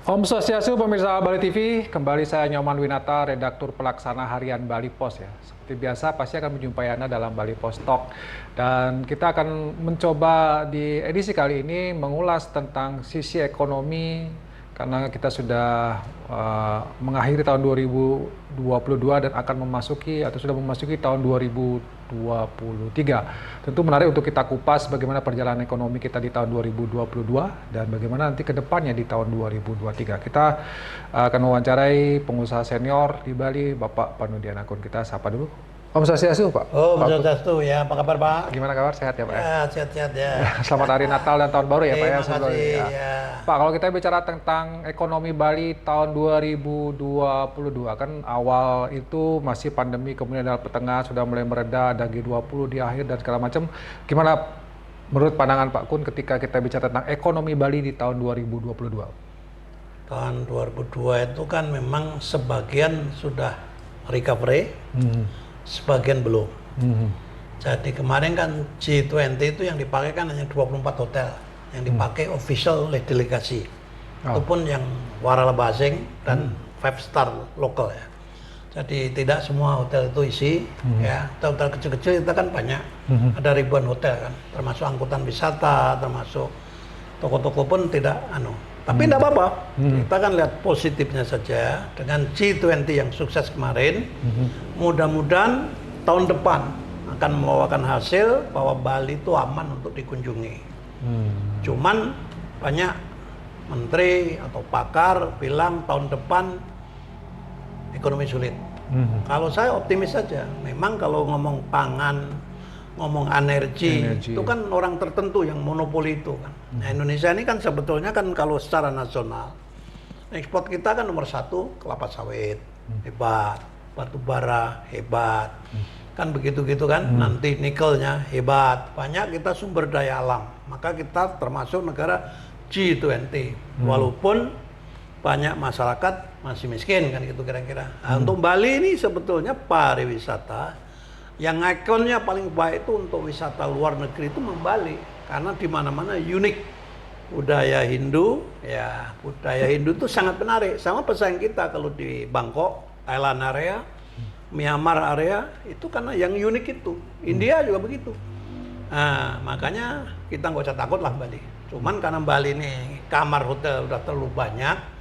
Om Swastiastu, pemirsa Bali TV, kembali saya Nyoman Winata, redaktur pelaksana harian Bali Pos ya. Seperti biasa, pasti akan menjumpai Anda dalam Bali Pos Talk. Dan kita akan mencoba di edisi kali ini mengulas tentang sisi ekonomi, karena kita sudah mengakhiri tahun 2022 dan akan memasuki atau sudah memasuki tahun 2023. Tentu menarik untuk kita kupas bagaimana perjalanan ekonomi kita di tahun 2022 dan bagaimana nanti ke depannya di tahun 2023. Kita akan mewawancarai pengusaha senior di Bali, Bapak Panudian Akun. Kita sapa dulu. Om Swastiastu, Pak. Om Swastiastu, ya. Apa kabar, Pak? Gimana kabar? Sehat ya, Pak? Ya, sehat-sehat ya. Selamat Hari Natal dan Tahun Baru ya, Pak ya. Terima kasih. Ya. Pak, kalau kita bicara tentang ekonomi Bali tahun 2022, kan awal itu masih pandemi, kemudian dalam pertengahan sudah mulai mereda, ada G20 di akhir dan segala macam. Gimana menurut pandangan Pak Kun ketika kita bicara tentang ekonomi Bali di tahun 2022? Tahun 2002 itu kan memang sebagian sudah recovery, sebagian belum. Jadi kemarin kan G20 itu yang dipakai kan hanya 24 hotel yang dipakai official oleh delegasi. Itu pun yang waralaba asing dan 5-star lokal ya. Jadi tidak semua hotel itu isi ya. Hotel kecil-kecil kita kan banyak. Ada ribuan hotel kan, termasuk angkutan wisata, termasuk toko-toko pun tidak Tapi tidak apa-apa, kita kan lihat positifnya saja dengan G20 yang sukses kemarin. Mudah-mudahan tahun depan akan membawakan hasil bahwa Bali itu aman untuk dikunjungi. Cuman banyak menteri atau pakar bilang tahun depan ekonomi sulit. Kalau saya optimis saja, memang kalau ngomong pangan, ngomong energi itu kan orang tertentu yang monopoli itu kan. Nah, Indonesia ini kan sebetulnya kan kalau secara nasional ekspor kita kan nomor 1 kelapa sawit hebat, batu bara hebat, kan begitu-gitu kan. Nanti nikelnya hebat, banyak kita sumber daya alam, maka kita termasuk negara G20 walaupun banyak masyarakat masih miskin kan gitu kira-kira. Nah, untuk Bali ini sebetulnya pariwisata yang ikonnya paling baik itu untuk wisata luar negeri itu Bali, karena di mana-mana unik budaya Hindu ya. Budaya Hindu itu sangat menarik, sama pesaing kita kalau di Bangkok, Thailand area, Myanmar area itu karena yang unik itu. India juga begitu. Nah, makanya kita nggak usah takut lah Bali. Cuman karena Bali ini kamar hotel udah terlalu banyak,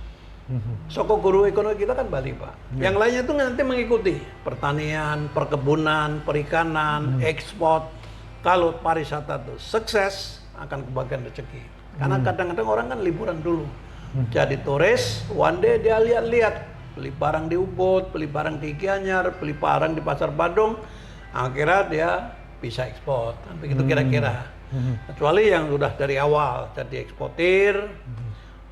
soko guru ekonomi kita kan Bali, Pak. Yang lainnya itu nanti mengikuti pertanian, perkebunan, perikanan, ekspor. Kalau pariwisata itu sukses, akan kebagian rezeki. Karena kadang-kadang orang kan liburan dulu. Jadi turis, one day dia lihat-lihat, beli barang di Ubud, beli barang di Gianyar, beli barang di Pasar Badung, akhirnya dia bisa ekspor. Kan begitu kira-kira. Kecuali yang sudah dari awal jadi eksportir,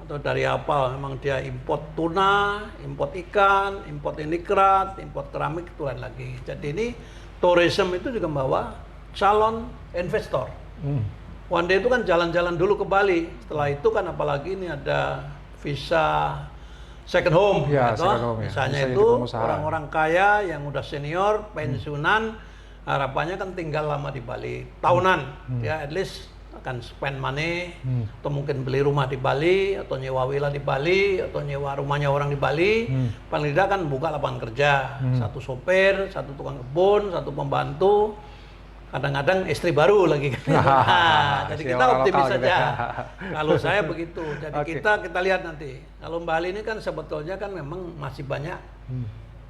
atau dari apa memang dia import tuna, import ikan, import handicraft, import keramik, itu lain lagi. Jadi ini tourism itu juga membawa calon investor. One day itu kan jalan-jalan dulu ke Bali. Setelah itu kan apalagi ini ada visa second home, ya, gitu. Second home ya. Misalnya Bisa itu orang-orang kaya yang udah senior, pensiunan, harapannya kan tinggal lama di Bali tahunan. Ya at least akan spend money, atau mungkin beli rumah di Bali, atau nyewa villa di Bali, atau nyewa rumahnya orang di Bali. Paling tidak kan buka lapangan kerja, satu sopir, satu tukang kebun, satu pembantu, kadang-kadang istri baru lagi kan. Jadi kita optimis saja. Kalau saya begitu. Jadi kita lihat nanti. Kalau Bali ini kan sebetulnya kan memang masih banyak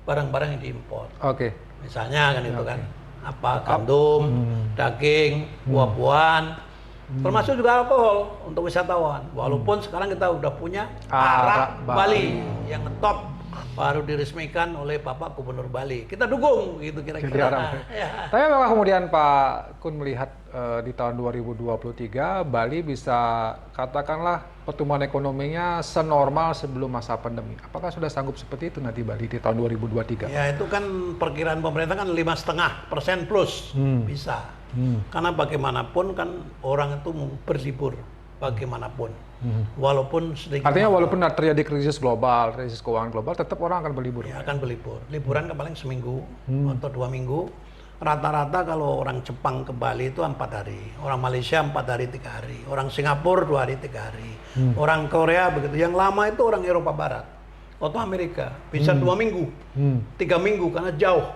barang-barang yang diimpor. Misalnya kan itu kan apa gandum, daging, buah-buahan. Termasuk juga alkohol untuk wisatawan. Walaupun sekarang kita udah punya arak Bali yang ngetop, baru diresmikan oleh Bapak Gubernur Bali. Kita dukung gitu kira-kira. Ya. Tapi apakah kemudian Pak Kun melihat di tahun 2023 Bali bisa katakanlah pertumbuhan ekonominya senormal sebelum masa pandemi? Apakah sudah sanggup seperti itu nanti Bali di tahun 2023? Ya itu kan perkiraan pemerintah kan 5,5% plus bisa. Karena bagaimanapun kan orang itu mau berlibur bagaimanapun, walaupun sedikit. Artinya walaupun terjadi krisis global, krisis keuangan global, tetap orang akan berlibur. Ya akan berlibur. Liburan kan paling seminggu atau 2 minggu. rata-rata kalau orang Jepang ke Bali itu 4 hari, orang Malaysia 4 hari 3 hari, orang Singapura 2 hari 3 hari, orang Korea begitu. Yang lama itu orang Eropa Barat atau Amerika bisa 2 minggu, 3 minggu karena jauh.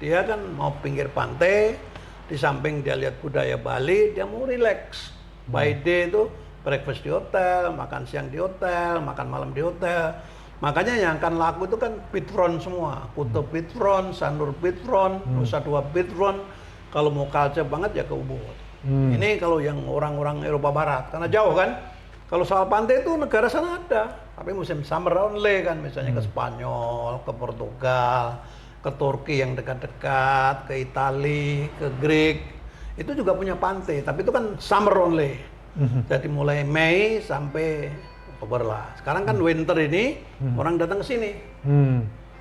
Dia kan mau pinggir pantai, di samping dia lihat budaya Bali, dia mau relax. By day itu breakfast di hotel, makan siang di hotel, makan malam di hotel. Makanya yang akan laku itu kan beachfront semua. Kuta beachfront, Sanur beachfront, Nusa Dua beachfront. Kalau mau culture banget ya ke Ubud. Ini kalau yang orang-orang Eropa Barat, karena jauh kan. Kalau soal pantai itu negara sana ada, tapi musim summer only kan, misalnya ke Spanyol, ke Portugal, ke Turki yang dekat-dekat, ke Italia, ke Greek, itu juga punya pantai, tapi itu kan summer only. Jadi mulai Mei sampai Oktober lah. Sekarang kan winter ini orang datang ke sini,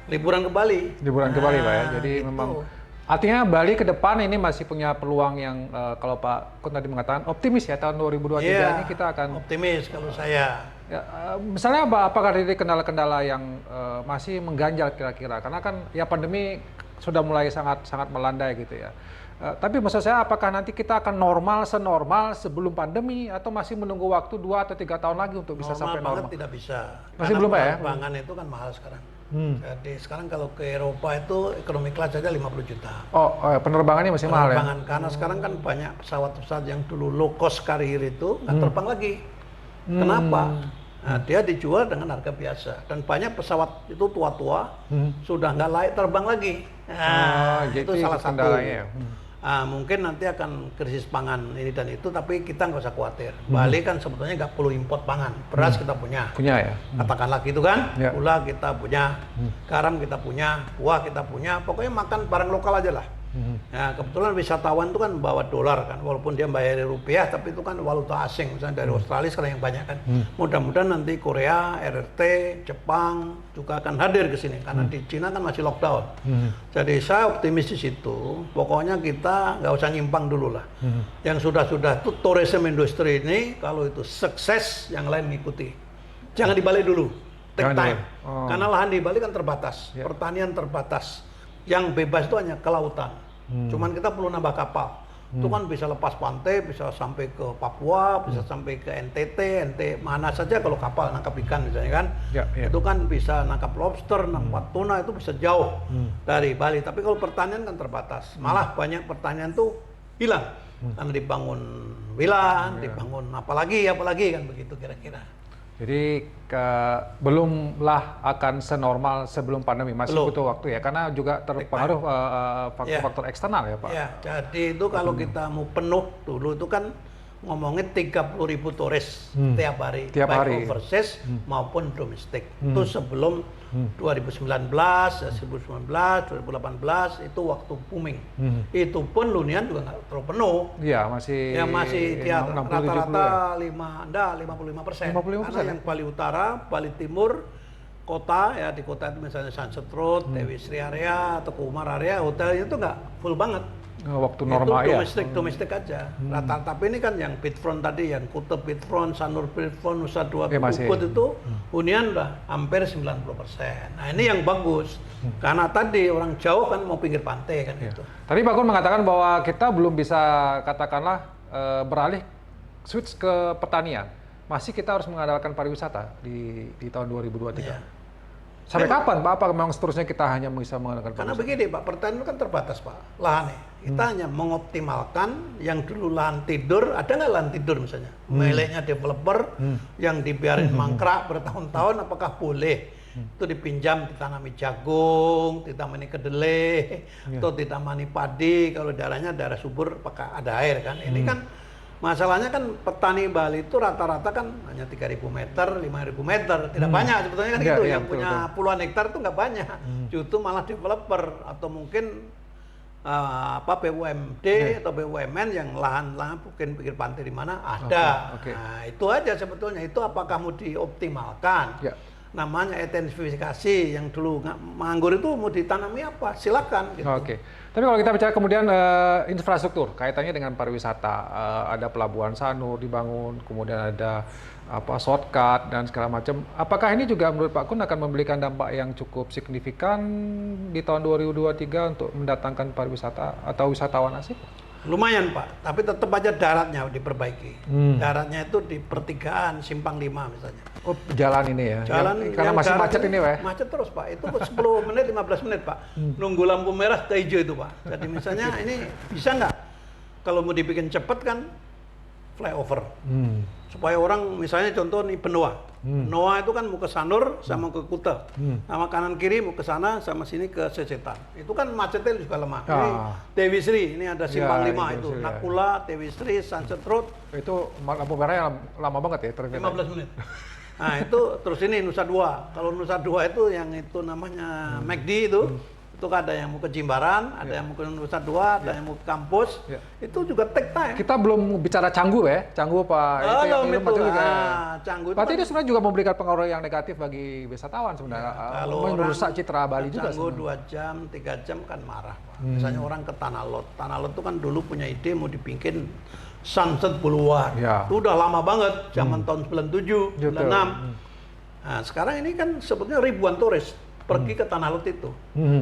liburan ke Bali. Liburan ke Bali Pak ya. Jadi gitu. memang artinya Bali ke depan ini masih punya peluang yang kalau Pak Kun tadi mengatakan optimis ya tahun 2023 ini kita akan optimis kalau saya. Ya, misalnya apakah ada kendala-kendala yang masih mengganjal kira-kira? Karena kan ya pandemi sudah mulai sangat melandai gitu ya. Tapi maksud saya apakah nanti kita akan senormal sebelum pandemi atau masih menunggu waktu 2 atau 3 tahun lagi untuk bisa sampai normal? Banget tidak bisa. Masih belum Pak ya? Penerbangan itu kan mahal sekarang. Jadi sekarang kalau ke Eropa itu ekonomi kelas saja 50 juta. Oh, penerbangannya masih mahal ya? Karena sekarang kan banyak pesawat-pesawat yang dulu low cost carrier itu nggak terbang lagi. Kenapa? Nah, dia dijual dengan harga biasa dan banyak pesawat itu tua-tua sudah nggak layak terbang lagi. Nah, itu salah satu. Mungkin nanti akan krisis pangan ini dan itu, tapi kita nggak usah khawatir. Bali kan sebetulnya nggak perlu import pangan, beras kita punya. Punya ya. Katakanlah gitu kan, gula kita punya, garam kita punya, buah kita punya, pokoknya makan barang lokal aja lah. Nah, kebetulan wisatawan itu kan bawa dolar kan, walaupun dia bayar rupiah, tapi itu kan valuta asing, misalnya dari Australia sekarang yang banyak kan. Mudah-mudahan nanti Korea, RRT, Jepang juga akan hadir ke sini, karena di Cina kan masih lockdown. Jadi saya optimis di situ, pokoknya kita nggak usah nyimpang dulu lah. Yang sudah-sudah itu tourism industry ini, kalau itu sukses, yang lain mengikuti. Jangan dibalik dulu, take time. Karena lahan di Bali kan terbatas, pertanian terbatas. Yang bebas itu hanya ke lautan. Cuman kita perlu nambah kapal. Itu kan bisa lepas pantai, bisa sampai ke Papua, bisa sampai ke NTT, mana saja kalau kapal nangkap ikan misalnya kan. Itu kan bisa nangkap lobster, nangkap tuna, itu bisa jauh dari Bali. Tapi kalau pertanian kan terbatas. Malah banyak pertanian tuh hilang. Karena dibangun villa, dibangun apalagi kan begitu kira-kira. Jadi belumlah akan senormal sebelum pandemi, masih butuh waktu ya, karena juga terpengaruh faktor-faktor eksternal ya Pak. Ya, jadi itu kalau kita mau penuh dulu itu kan ngomongin 30.000 turis tiap hari, baik overseas maupun domestik. Itu sebelum 2019, 2018 itu waktu booming. Itu pun hunian juga nggak terlalu penuh. Iya, masih di rata-rata 55%. Karena yang Bali Utara, Bali Timur, kota ya, di kota itu misalnya Sunset Road, Dewi Sri area atau Kumar area, hotelnya itu nggak full banget. Waktu normal itu ya. domestik aja. Rata-rata, tapi ini kan yang beachfront tadi, yang Kuta beachfront, Sanur beachfront, Nusa Dua Ubud itu hunian udah hampir 90%. Nah, ini yang bagus. Karena tadi orang jauh kan mau pinggir pantai kan gitu. Tadi Pak Kun mengatakan bahwa kita belum bisa katakanlah beralih switch ke pertanian. Masih kita harus mengandalkan pariwisata di tahun 2023. Sampai kapan Pak? Apa memang seterusnya kita hanya bisa mengandalkan pariwisata? Karena begini Pak, pertanian kan terbatas Pak, lahannya. Kita hanya mengoptimalkan yang dulu lahan tidur, ada nggak lahan tidur misalnya? Miliknya developer yang dibiarin mangkrak bertahun-tahun, apakah boleh? Itu dipinjam, ditanami jagung, ditanami kedelai, atau ditanami padi, kalau daerahnya daerah subur, apakah ada air kan? Ini kan masalahnya kan petani Bali itu rata-rata kan hanya 3.000 meter, 5.000 meter, tidak banyak sebetulnya kan itu. Yang punya puluhan hektar itu nggak banyak, justru malah developer atau mungkin BUMD atau BUMN yang lahan-lahan mungkin pinggir pantai di mana ada. Nah, itu aja sebetulnya. Itu apakah mau dioptimalkan? namanya intensifikasi. Yang dulu nganggur itu mau ditanami apa? Silakan. Gitu. Oke. Tapi kalau kita bicara kemudian infrastruktur kaitannya dengan pariwisata, ada pelabuhan Sanur dibangun, kemudian ada shortcut dan segala macam. Apakah ini juga menurut Pak Kun akan memberikan dampak yang cukup signifikan di tahun 2023 untuk mendatangkan pariwisata atau wisatawan asing? Lumayan Pak, tapi tetap aja daratnya diperbaiki. Daratnya itu di pertigaan Simpang 5 misalnya. Oh, jalan ini ya? Jalan karena masih macet ini, Pak? Macet terus Pak, itu 10 menit, 15 menit Pak. Nunggu lampu merah ke hijau itu Pak. Jadi misalnya ini bisa nggak? Kalau mau dibikin cepet kan flyover. Supaya orang misalnya contoh nih Benoa. Benoa itu kan mau ke Sanur sama ke Kuta. Sama kanan kiri mau ke sana sama sini ke Secetan. Itu kan macetnya juga lemah. Ini Dewi Sri, ini ada Simpang 5 itu. Nakula, Dewi Sri, Sunset Road. Itu lampu merah yang lama banget ya ternyata. 15 menit. Nah itu terus ini Nusa Dua. Kalau Nusa Dua itu yang itu namanya McD itu. Itu ada yang mau ke Jimbaran, ada yang mau ke Nusa Dua, ada yang mau ke kampus. Itu juga take time. Kita belum bicara Canggu ya, Canggu Pak. Itu yang itu juga. Canggu itu berarti kan, itu sebenarnya juga memberikan pengaruh yang negatif bagi wisatawan sebenarnya. kalau merusak citra Bali juga. Canggu 2 jam, 3 jam kan marah Pak. Misalnya orang ke Tanah Lot. Tanah Lot itu kan dulu punya ide mau dibikin Sunset Boulevard. Itu udah lama banget, zaman tahun 97, 96. Nah, sekarang ini kan sebetulnya ribuan turis pergi ke Tanah Lot itu.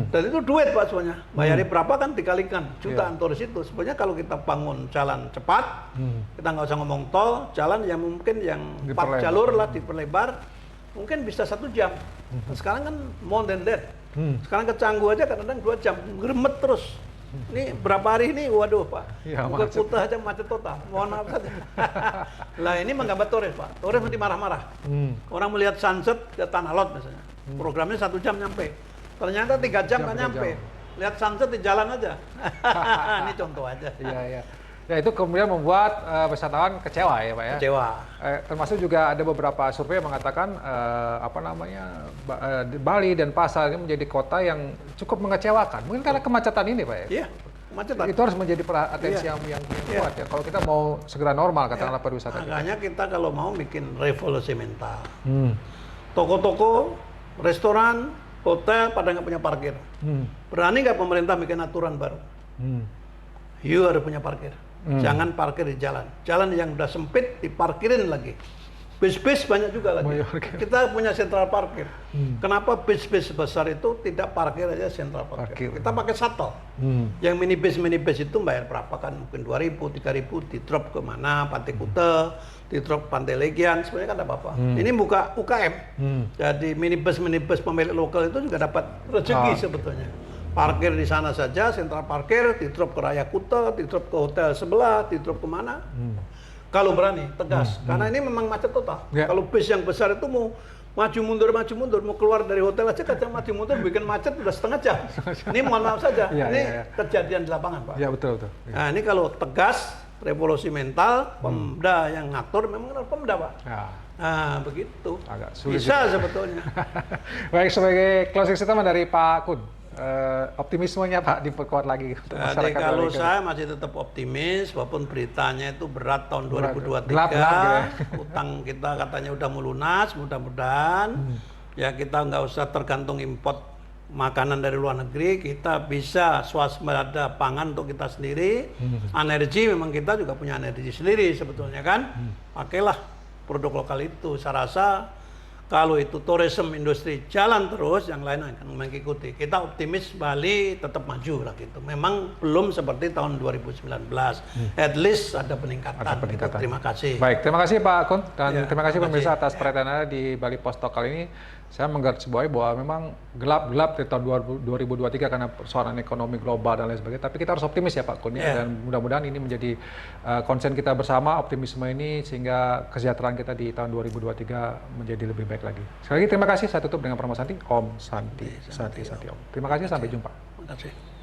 Dan itu duit Pak sebenarnya. Bayarnya berapa kan dikalikan jutaan turis itu. Sebenarnya kalau kita bangun jalan cepat, kita nggak usah ngomong tol, jalan yang mungkin yang 4 jalur lah diperlebar, mungkin bisa 1 jam. Nah, sekarang kan more than that. Sekarang ke Canggu aja kadang-kadang 2 jam, geremet terus. Ini berapa hari ini, waduh Pak, ke Kuta aja macet total, mohon maaf saja. Lah ini menggambar turis Pak, turis nanti marah-marah. Orang melihat sunset ke Tanah Lot misalnya, programnya 1 jam nyampe, ternyata 3 jam nggak nyampe. Lihat sunset di jalan aja. Ini contoh aja. Iya. Ya itu kemudian membuat wisatawan kecewa ya Pak ya. Kecewa. Termasuk juga ada beberapa survei yang mengatakan Bali dan Pasar ini menjadi kota yang cukup mengecewakan. Mungkin karena kemacetan ini Pak ya. Iya, kemacetan. Itu harus menjadi atensi yang kuat ya. Kalau kita mau segera normal katakanlah pariwisata. Makanya kita kalau mau bikin revolusi mental. Toko-toko, restoran, hotel pada nggak punya parkir. Berani nggak pemerintah bikin aturan baru? You harus punya parkir. Jangan parkir di jalan. Jalan yang udah sempit diparkirin lagi. Bis-bis banyak juga lagi. Kita punya sentral parkir. Kenapa bis-bis besar itu tidak parkir aja sentral parkir? Kita pakai shuttle. Yang minibus itu bayar berapa kan? Mungkin 2.000, 3.000 di drop ke mana? Pantai Kuta, di drop Pantai Legian. Sebenarnya kan ada apa-apa. Ini buka UKM. Jadi minibus pemilik lokal itu juga dapat rezeki sebetulnya. Parkir di sana saja, sentral parkir, di drop ke Raya Kuta, di drop ke hotel sebelah, di drop kemana? Kalau berani, tegas. Karena ini memang macet total. Kalau bis yang besar itu mau maju mundur, mau keluar dari hotel aja kadang maju mundur, bikin macet udah setengah jam. Ini mohon maaf saja, ini kejadian di lapangan Pak. Iya betul. Nah ini kalau tegas, revolusi mental, Pemda yang ngatur memang harus Pemda Pak. Nah begitu. Agak sulit bisa sebetulnya. Baik, sebagai closing statement dari Pak Kun. Optimismenya Pak diperkuat lagi untuk masyarakat. Jadi kalau saya masih tetap optimis, walaupun beritanya itu berat tahun 2023, gelap, utang kita katanya udah melunas, mudah-mudahan ya kita nggak usah tergantung import makanan dari luar negeri, kita bisa swasembada pangan untuk kita sendiri. Energi memang kita juga punya energi sendiri sebetulnya kan, pakailah produk lokal itu. Saya rasa kalau itu tourism industri jalan terus, yang lain akan mengikuti. Kita optimis Bali tetap maju lah gitu. Memang belum seperti tahun 2019. At least ada peningkatan. Gitu. Terima kasih. Baik, terima kasih Pak Kun dan terima kasih pemirsa atas perhatian Anda di Bali Post Talk kali ini. Saya menggarisbawahi bahwa memang gelap-gelap di tahun 2023 karena persoalan ekonomi global dan lain sebagainya. Tapi kita harus optimis ya Pak Kun ya. Dan mudah-mudahan ini menjadi konsen kita bersama, optimisme ini sehingga kesejahteraan kita di tahun 2023 menjadi lebih baik lagi. Sekali lagi terima kasih. Saya tutup dengan Pramosanti. Om Santi Santi Santi Om. Terima kasih, sampai jumpa. Terima kasih.